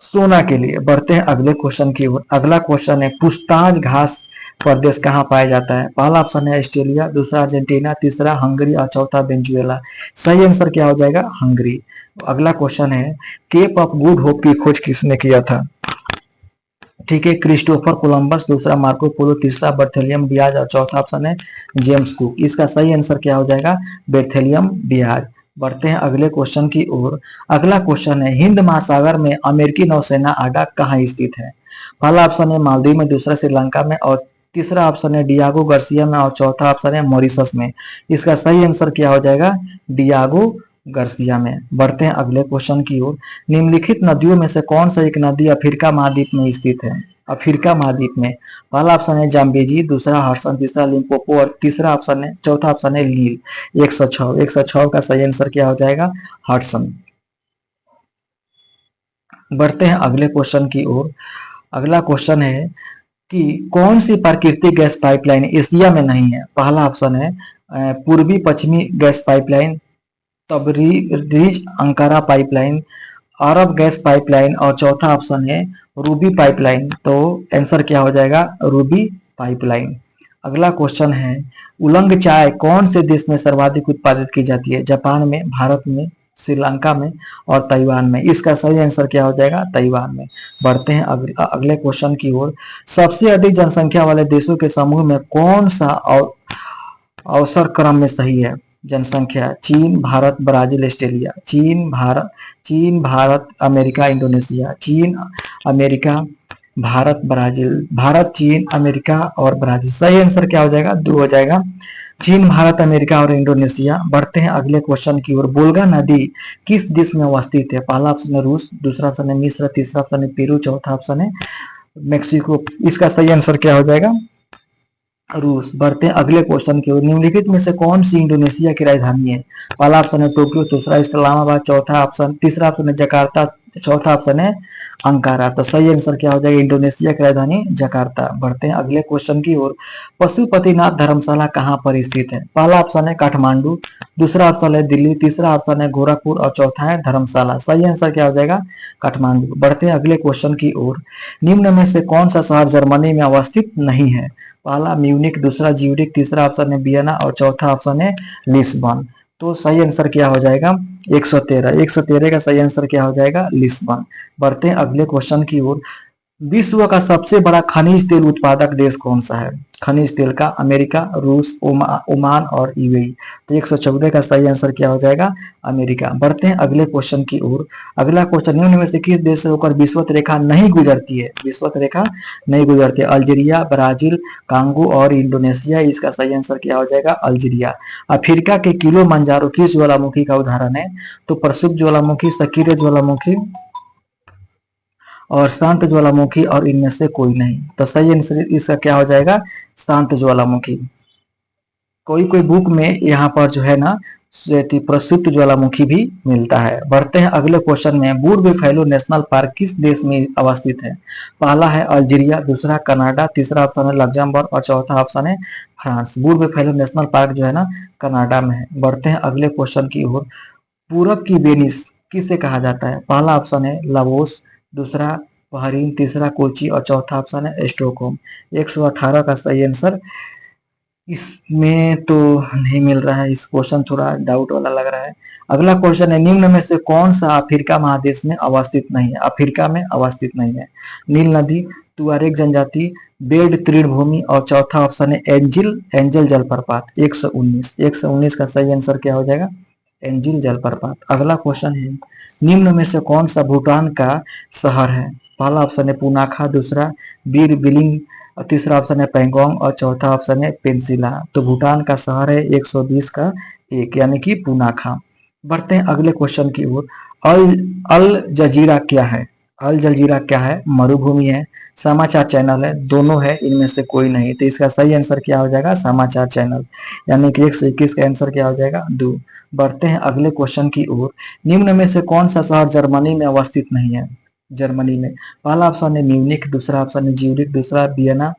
सोना के लिए। बढ़ते हैं अगले क्वेश्चन की ओर। अगला क्वेश्चन है पुछताछ घास प्रदेश कहाँ पाया जाता है? पहला ऑप्शन है ऑस्ट्रेलिया, दूसरा अर्जेंटीना, तीसरा हंगरी और चौथा वेनेजुएला। सही आंसर क्या हो जाएगा? हंगरी। अगला क्वेश्चन है केप ऑफ गुड होप की खोज किसने किया था? ठीक है, क्रिस्टोफर कोलंबस, दूसरा मार्को पोलो, तीसरा बर्थेलियम डियाज और चौथा ऑप्शन है जेम्स कुक। इसका सही आंसर क्या हो जाएगा? बर्थेलियम डियाज। बढ़ते हैं अगले क्वेश्चन की ओर। अगला क्वेश्चन है, हिंद महासागर में अमेरिकी नौसेना अड्डा कहाँ स्थित है? पहला ऑप्शन है मालदीव में, दूसरा श्रीलंका में और तीसरा ऑप्शन है डियागो गार्सिया में और चौथा ऑप्शन है मॉरिशस में। इसका सही आंसर क्या हो जाएगा? डियागो गार्सिया में। बढ़ते हैं अगले क्वेश्चन की ओर। निम्नलिखित नदियों में से कौन सा एक नदी अफ्रीका महाद्वीप में स्थित है? अफ्रीका महाद्वीप में पहला ऑप्शन है जाम्बेजी, दूसरा हडसन, तीसरा लिम्पोपो और तीसरा ऑप्शन है चौथा ऑप्शन है नील। 106 का सही आंसर क्या हो जाएगा? हडसन। बढ़ते हैं अगले क्वेश्चन की ओर। अगला क्वेश्चन है कि कौन सी प्राकृतिक गैस पाइपलाइन एशिया में नहीं है? पहला ऑप्शन है पूर्वी पश्चिमी gas pipeline, Tabriz Ankara pipeline, Arab gas pipeline और चौथा ऑप्शन है रूबी पाइपलाइन। तो आंसर क्या हो जाएगा? Ruby pipeline. अगला क्वेश्चन है, उलंग चाय कौन से देश में सर्वाधिक उत्पादित की जाती है? जापान में, भारत में, श्रीलंका में और ताइवान में। इसका सही आंसर क्या हो जाएगा? ताइवान में। बढ़ते हैं अगले क्वेश्चन की ओर। सबसे अधिक जनसंख्या वाले देशों के समूह में कौन सा अवसर क्रम में सही है? जनसंख्या चीन, भारत, ब्राजील, ऑस्ट्रेलिया। चीन, भारत, अमेरिका, इंडोनेशिया। चीन, अमेरिका, भारत, ब्राजील। भारत, चीन, अमेरिका और ब्राजील। सही आंसर क्या हो जाएगा? 2 हो जाएगा। चीन, भारत, अमेरिका और इंडोनेशिया। बढ़ते हैं अगले क्वेश्चन की ओर। वोल्गा नदी किस देश में अवस्थित है? पहला ऑप्शन है रूस, दूसरा ऑप्शन है मिस्र, तीसरा ऑप्शन है पेरू, चौथा ऑप्शन है मेक्सिको। इसका सही आंसर क्या हो जाएगा? रूस। बढ़ते हैं अगले क्वेश्चन की ओर। निम्नलिखित में से कौन सी इंडोनेशिया की राजधानी है? पहला ऑप्शन है टोक्यो, दूसरा इस्लामाबाद, तीसरा ऑप्शन है जकार्ता, चौथा ऑप्शन है अंकारा। तो सही आंसर क्या हो जाएगा? इंडोनेशिया की राजधानी जकार्ता। बढ़ते हैं अगले क्वेश्चन की ओर। पशुपतिनाथ धर्मशाला कहाँ पर स्थित है? पहला ऑप्शन है काठमांडू, दूसरा ऑप्शन है दिल्ली, तीसरा ऑप्शन है गोरखपुर और चौथा है धर्मशाला। सही आंसर क्या हो जाएगा? काठमांडू। बढ़ते हैं अगले क्वेश्चन की ओर। निम्न में से कौन सा शहर जर्मनी में अवस्थित नहीं है? पहला म्यूनिक, दूसरा ज्यूरिख, तीसरा ऑप्शन है वियना और चौथा ऑप्शन है लिस्बन। तो सही आंसर क्या हो जाएगा? 113 का सही आंसर क्या हो जाएगा? लिस्बन। बढ़ते हैं अगले क्वेश्चन की ओर। विश्व का सबसे बड़ा खनिज तेल उत्पादक देश कौन सा है? खनिज तेल का अमेरिका, रूस, ओमान और यूएई। तो 114 का सही आंसर क्या हो जाएगा? अमेरिका। बढ़ते हैं अगले क्वेश्चन की ओर। अगला क्वेश्चन, निम्न में से किस देश से होकर विषुवत रेखा नहीं गुजरती है? विषुवत रेखा नहीं गुजरती है। अल्जीरिया, ब्राजील, कांगो और इंडोनेशिया। इसका सही आंसर क्या हो जाएगा? अल्जीरिया। अफ्रीका के किलिमंजारो किस ज्वालामुखी का उदाहरण है? तो प्रसिद्ध ज्वालामुखी, सक्रिय ज्वालामुखी और शांत ज्वालामुखी और इनमें से कोई नहीं। तो सही आंसर इसका क्या हो जाएगा? शांत ज्वालामुखी। कोई कोई बुक में यहाँ पर जो है ना प्रसिद्ध ज्वालामुखी भी मिलता है। बढ़ते हैं अगले क्वेश्चन में। बूरबेफालो नेशनल पार्क किस देश में अवस्थित है? पहला है अल्जीरिया, दूसरा कनाडा, तीसरा ऑप्शन है लग्जमबर्ग और चौथा ऑप्शन है फ्रांस। बूरबेफालो नेशनल पार्क जो है ना कनाडा में है। बढ़ते हैं अगले क्वेश्चन की ओर। पूरब की वेनिस किसे कहा जाता है? पहला ऑप्शन है लाओस, दूसरा बहरीन, तीसरा कोची और चौथा ऑप्शन है स्टॉकहोम। 118 का सही आंसर इसमें तो नहीं मिल रहा है। इस क्वेश्चन थोड़ा डाउट वाला लग रहा है। अगला क्वेश्चन है, निम्न में से कौन सा अफ्रीका महादेश में अवस्थित नहीं है? अफ्रीका में अवस्थित नहीं है। नील नदी, तुआरेग जनजाति, बेड तृणभूमि और चौथा ऑप्शन है एंजल जलप्रपात। 119 का सही आंसर क्या हो जाएगा? एंजिल जलप्रपात। अगला क्वेश्चन है, निम्न में से कौन सा भूटान का शहर है? पहला ऑप्शन है पुनाखा, दूसरा बीर बिलिंग, तीसरा ऑप्शन है पैंगोंग और चौथा ऑप्शन है पेंसिला। तो भूटान का शहर है 120 का 1 यानी कि पुनाखा। बढ़ते हैं अगले क्वेश्चन की ओर। अल अल जजीरा क्या है? अल जजीरा क्या है? मरुभूमि है, समाचार चैनल है, दोनों है, इनमें से कोई नहीं। तो इसका सही आंसर क्या हो जाएगा? समाचार चैनल। यानी कि 121 का आंसर क्या हो जाएगा? 2। बढ़ते हैं अगले क्वेश्चन की ओर। निम्न में से कौन सा शहर जर्मनी में अवस्थित नहीं है? जर्मनी में पहला ऑप्शन है म्यूनिक, दूसरा ऑप्शन है ज्यूरिख, दूसरा वियना।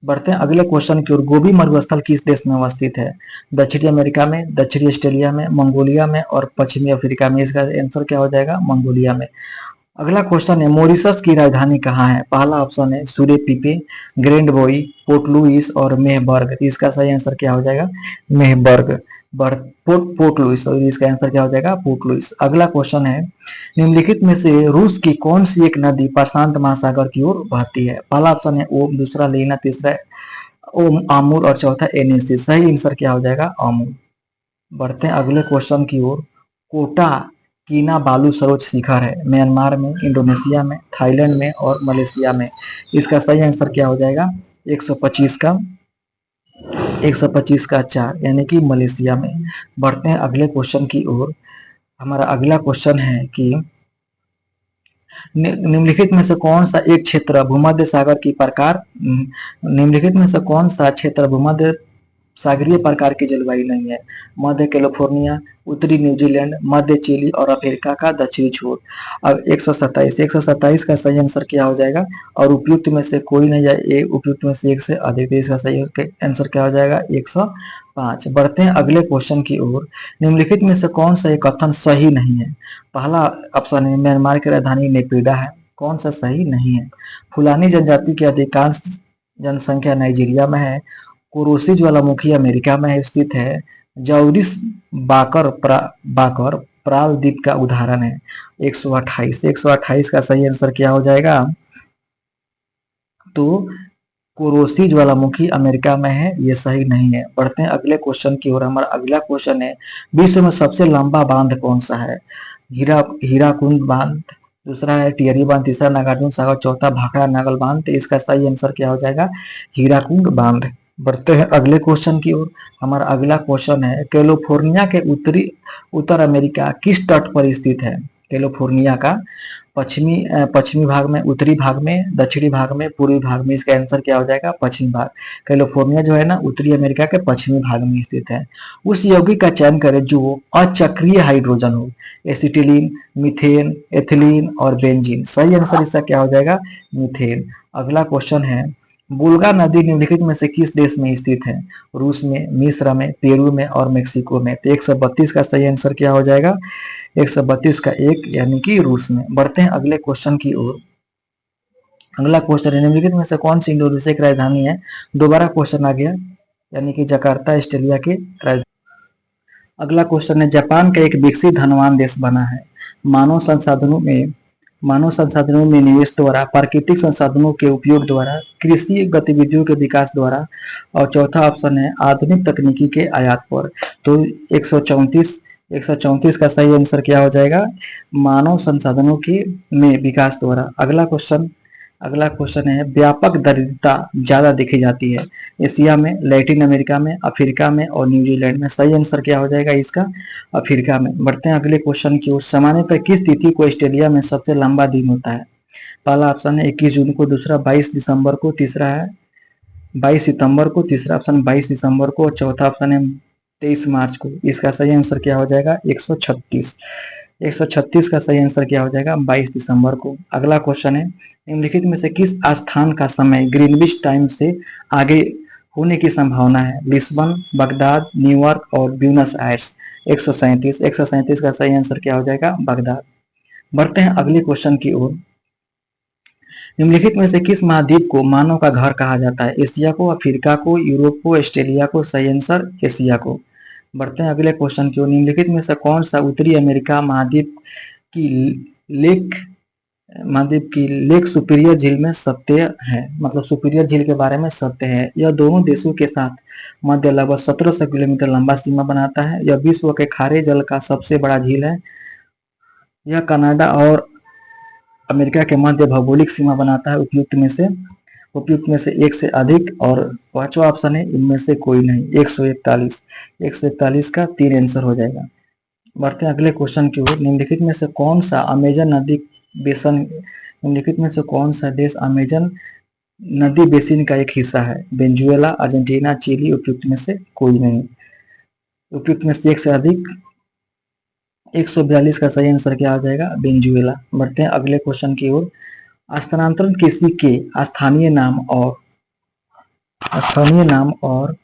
बढ़ते हैं अगले क्वेश्चन की ओर। गोबी मरुस्थल किस देश में अवस्थित है? दक्षिणी अमेरिका में, दक्षिणी ऑस्ट्रेलिया में, मंगोलिया में और पश्चिमी अफ्रीका में। इसका आंसर क्या हो जाएगा? मंगोलिया में। अगला क्वेश्चन है मॉरिशस की राजधानी कहाँ है। पहला ऑप्शन है सूरेपीपे, ग्रैंड बोई, पोर्ट लुइस और मेहबर्ग। इसका सही आंसर क्या हो जाएगा, मेहबर्ग। पोर्ट लुइस, और इसका आंसर क्या हो जाएगा, पोर्ट लुइस। अगला क्वेश्चन है निम्नलिखित में से रूस की कौन सी एक नदी प्रशांत महासागर की ओर बहती है। पहला ऑप्शन है ओम, दूसरा लेना, तीसरा ओम आमूर और चौथा एनएसी। सही आंसर क्या हो जाएगा, आमूर। बढ़ते हैं अगले क्वेश्चन की ओर। कोटा कीनाबालू सरोवर शिखर है म्यांमार में, इंडोनेशिया में, थाईलैंड में और मलेशिया में। इसका सही आंसर क्या हो जाएगा, 125 का 125 का 4 यानी कि मलेशिया में। बढ़ते हैं अगले क्वेश्चन की ओर। हमारा अगला क्वेश्चन है कि निम्नलिखित में से कौन सा एक क्षेत्र भूमध्य सागर की प्रकार निम्नलिखित में से कौन सा क्षेत्र भूमध्य सागरीय प्रकार की जलवायु नहीं है। मध्य कैलिफोर्निया, उत्तरी न्यूजीलैंड, मध्य चिली और अफ्रीका का दक्षिणी छोर। अब 127 का सही आंसर क्या हो जाएगा, और उपयुक्त में से कोई नहीं है, उपयुक्त में से एक से अधिक। इसका सही आंसर क्या हो जाएगा, 105। बढ़ते हैं अगले क्वेश्चन की ओर। निम्नलिखित में से कौन सा एक कथन सही नहीं है। पहला ऑप्शन है म्यांमार की राजधानी नेपिडा है। कौन सा सही नहीं है। फुलानी जनजाति की अधिकांश जनसंख्या नाइजीरिया में है। कुरोसी ज्वालामुखी अमेरिका में स्थित है। जौरिस बाकर प्राल द्वीप का उदाहरण है। 128 का सही आंसर क्या हो जाएगा, तो कुरोसी ज्वालामुखी अमेरिका में है, ये सही नहीं है। बढ़ते हैं अगले क्वेश्चन की ओर। हमारा अगला क्वेश्चन है विश्व में सबसे लंबा बांध कौन सा है। हीराकुंड बांध, दूसरा है टिहरी बांध, तीसरा नागार्जुन सागर, चौथा भाखड़ा नागल बांध। तो इसका सही आंसर क्या हो जाएगा, हीराकुंड बांध। बढ़ते हैं अगले क्वेश्चन की ओर। हमारा अगला क्वेश्चन है कैलिफोर्निया के उत्तर अमेरिका किस तट पर स्थित है। कैलिफोर्निया का पश्चिमी भाग में, उत्तरी भाग में, दक्षिणी भाग में, पूर्वी भाग में। इसका आंसर क्या हो जाएगा, पश्चिमी भाग। कैलिफोर्निया जो है ना, उत्तरी अमेरिका के पश्चिमी भाग में स्थित है। उस यौगिक का चयन करें जो अचक्रीय हाइड्रोजन हो। एसिटिलीन, मीथेन, एथिलीन और बेंजीन। सही आंसर इसका क्या हो जाएगा, मीथेन। अगला क्वेश्चन है बुल्गा नदी निम्नलिखित में से किस देश में स्थित है। रूस में, मिस्र में, पेरू में और मेक्सिको में। तो 132 का सही आंसर क्या हो जाएगा, 132 का 1 यानी कि रूस में। बढ़ते हैं अगले क्वेश्चन की ओर। अगला क्वेश्चन है निम्नलिखित में से कौन सी इंडोनेशिया की राजधानी है। दोबारा क्वेश्चन आ गया, यानी कि जकार्ता ऑस्ट्रेलिया की राजधानी। अगला क्वेश्चन है जापान का एक विकसित धनवान देश बना है मानव संसाधनों में निवेश द्वारा, प्राकृतिक संसाधनों के उपयोग द्वारा, कृषि गतिविधियों के विकास द्वारा, और चौथा ऑप्शन है आधुनिक तकनीकी के आयात पर। तो 134 का सही आंसर क्या हो जाएगा, मानव संसाधनों के में विकास द्वारा। अगला क्वेश्चन है व्यापक दरिद्रता ज्यादा देखी जाती है एशिया में, लैटिन अमेरिका में, अफ्रीका में और न्यूजीलैंड में। सही आंसर क्या हो जाएगा इसका, अफ्रीका में। बढ़ते हैं अगले क्वेश्चन की ओर। सामान्य पर किस तिथि को ऑस्ट्रेलिया में सबसे लंबा दिन होता है। पहला ऑप्शन है 21 जून को, दूसरा 22 दिसंबर को, तीसरा है 22 सितंबर को, तीसरा ऑप्शन 22 दिसंबर को और चौथा ऑप्शन है 23 मार्च को। इसका सही आंसर क्या हो जाएगा, 136 का सही आंसर क्या हो जाएगा, 22 दिसंबर को। अगला क्वेश्चन है निम्नलिखित में से किस स्थान का समय ग्रीनविच टाइम से आगे होने की संभावना है। लिस्बन, बगदाद, न्यूयॉर्क और ब्यूनस आयर्स। 137 का सही आंसर क्या हो जाएगा, बगदाद। बढ़ते हैं अगले क्वेश्चन की ओर। निम्नलिखित में से किस महाद्वीप को मानव का घर कहा जाता है। एशिया को, अफ्रीका को, यूरोप को, ऑस्ट्रेलिया को। सही आंसर एशिया को। बढ़ते हैं अगले क्वेश्चन की ओर। निम्नलिखित में से कौन सा उत्तरी अमेरिका की लेक लेक सुपीरियर झील में सत्य है, मतलब सुपीरियर झील के बारे में सत्य है। यह दोनों देशों के साथ मध्य लगभग 1700 किलोमीटर लंबा सीमा बनाता है। यह विश्व के खारे जल का सबसे बड़ा झील है। यह कनाडा और अमेरिका के मध्य भौगोलिक सीमा बनाता है। उपयुक्त में से एक से अधिक, और पांचवा ऑप्शन है इनमें से कोई नहीं। 141 का 3 आंसर हो जाएगा। बढ़ते हैं अगले क्वेश्चन की ओर। निम्नलिखित में से कौन सा अमेजन नदी बेसन निम्नलिखित में से कौन सा देश अमेजन नदी बेसिन का एक हिस्सा है। Venezuela, Argentina, Chile. उपयुक्त में से कोई नहीं। उपयुक्त में से एक से अधिक, 142 का सही आंसर क्या आ जाएगा, वेनेजुएला। बढ़ते हैं अगले क्वेश्चन की ओर। स्थानांतरण कृषि के स्थानीय नाम और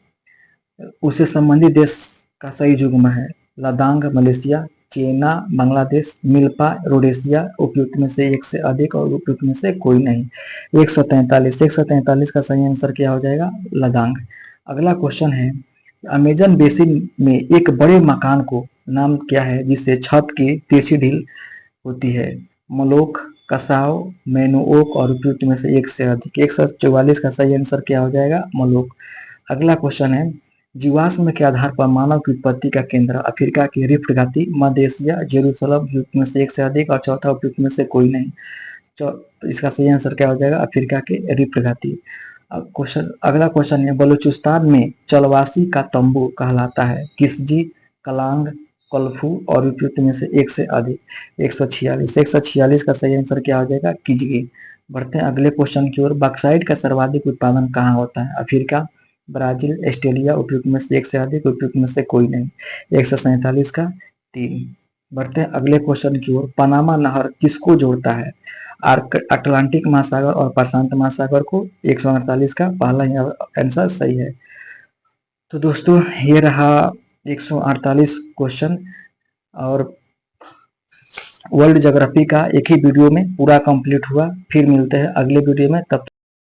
उससे संबंधित देश का सही युग्म है। लद्दाख मलेशिया, चीना, बांग्लादेश, मिल्पा, रोडेशिया, उपयुक्त में से एक से अधिक और उपयुक्त में से कोई नहीं। 143 का सही आंसर क्या हो जाएगा? लद्दाख। अगला क्वेश्चन है, अमेजन बेसिन में एक बड़े मकान को नाम क्या है जिससे छत की तिरछी ढील होती है? मलोख, कसाव, मैनुओक और उपयुक्त में से एक से अधिक। 144 का सही आंसर क्या हो जाएगा? मलोख। अगला क्वेश्चन है, जीवाश्म के आधार पर मानव की उत्पत्ति का केंद्र अफ्रीका की रिफ्ट घाटी, मध्य एशिया, जेरूसलम, उपयुक्त में से एक से अधिक और चौथा उपयुक्त में से कोई नहीं। इसका सही आंसर क्या हो जाएगा? अफ्रीका के रिफ्ट घाटी। अगला क्वेश्चन है, बलूचिस्तान में चलवासी का तंबू कहलाता है? किसजी, कलांग, कलफू और उपयुक्त में से एक से अधिक। 146 का सही आंसर क्या हो जाएगा? किजगी। बढ़ते हैं अगले क्वेश्चन की ओर, बॉक्साइट का सर्वाधिक उत्पादन कहाँ होता है? अफ्रीका, ब्राजील, ऑस्ट्रेलिया, उपयुक्त में से एक से अधिक, उपयुक्त में से कोई नहीं। 147 का 3। बढ़ते हैं अगले क्वेश्चन की ओर, पनामा नहर किसको जोड़ता है? अटलांटिक महासागर और प्रशांत महासागर को। 148 का पहला ही आंसर सही है। तो दोस्तों ये रहा 148 क्वेश्चन और वर्ल्ड ज्योग्राफी का एक ही वीडियो में पूरा कंप्लीट हुआ। फिर मिलते हैं अगले वीडियो में, तब